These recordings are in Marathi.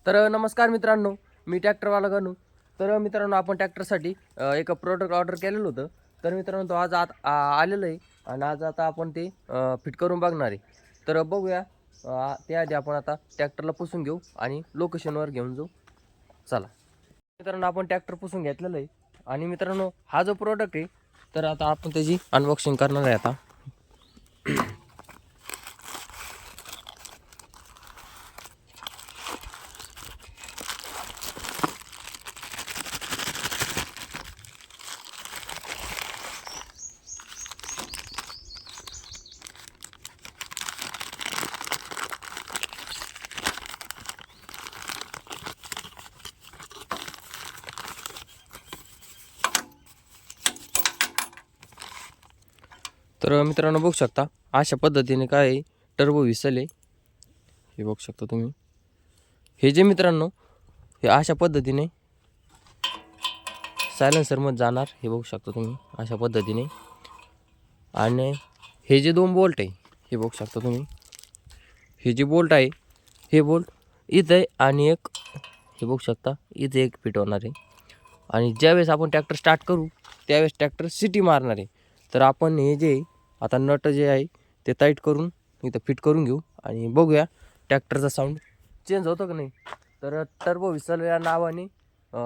तर नमस्कार मित्रांनो, मी ट्रॅक्टरवाला गणू. तर मित्रांनो, आपण ट्रॅक्टरसाठी एक प्रोडक्ट ऑर्डर केलेलं होतं. तर मित्रांनो, तो आज आलेलं आहे आणि आज आता आपण ते फिट करून बघणार आहे. तर बघूया. त्याआधी आपण आता ट्रॅक्टरला पुसून घेऊ आणि लोकेशनवर घेऊन जाऊ. चला मित्रांनो, आपण ट्रॅक्टर पुसून घेतलेलं आहे आणि मित्रांनो, हा जो प्रोडक्ट आहे, तर आता आपण त्याची अनबॉक्सिंग करणार आहे आता. तर मित्रांनो, बघू शकता अशा पद्धतीने काय आहे, टर्बो व्हिसल आहे. हे बघू शकता तुम्ही. हे जे मित्रांनो, हे अशा पद्धतीने सायलेन्सरमध्ये जाणार. हे बघू शकता तुम्ही अशा पद्धतीने. आणि हे जे दोन बोल्ट आहे, हे बघू शकता तुम्ही. हे जे बोल्ट आहे, हे बोल्ट इथं आहे आणि एक हे बघू शकता इथे एक फिट होणार आहे. आणि ज्यावेळेस आपण ट्रॅक्टर स्टार्ट करू त्यावेळेस ट्रॅक्टर सिटी मारणार आहे. तर आपण हे जे आता नट जे आहे ते टाईट करून इथं फिट करून घेऊ आणि बघूया ट्रॅक्टरचा साऊंड चेंज होतो का नाही. तर टर्बो व्हिसल या नावाने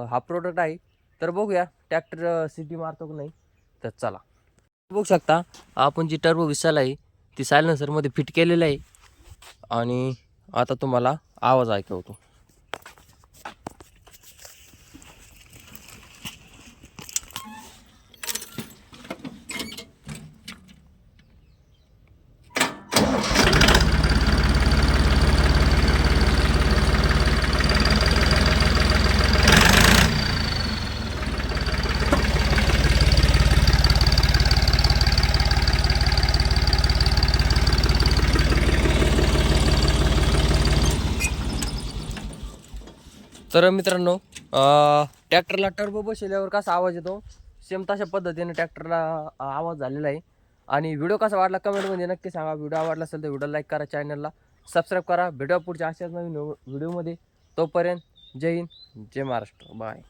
हा प्रोडक्ट आहे. तर बघूया ट्रॅक्टर सिटी मारतो का नाही. तर चला, बघू शकता आपण जी टर्बो व्हिसल आहे ती सायलेन्सरमध्ये फिट केलेलं आहे आणि आता तुम्हाला आवाज ऐकवतो. तर मित्रांनो, ट्रॅक्टरला टर्बो बसवल्यावर कसा आवाज येतो सेम तशा पद्धतीने ट्रॅक्टरला आवाज झालेला आहे. आणि व्हिडिओ कसा वाटला कमेंटमध्ये नक्की सांगा. व्हिडिओ आवडला असेल तर व्हिडिओ लाईक करा, चॅनलला सबस्क्राईब करा. भेटूया पुढच्या अशाच नवीन व्हिडिओमध्ये. तोपर्यंत जय हिंद, जय महाराष्ट्र. बाय.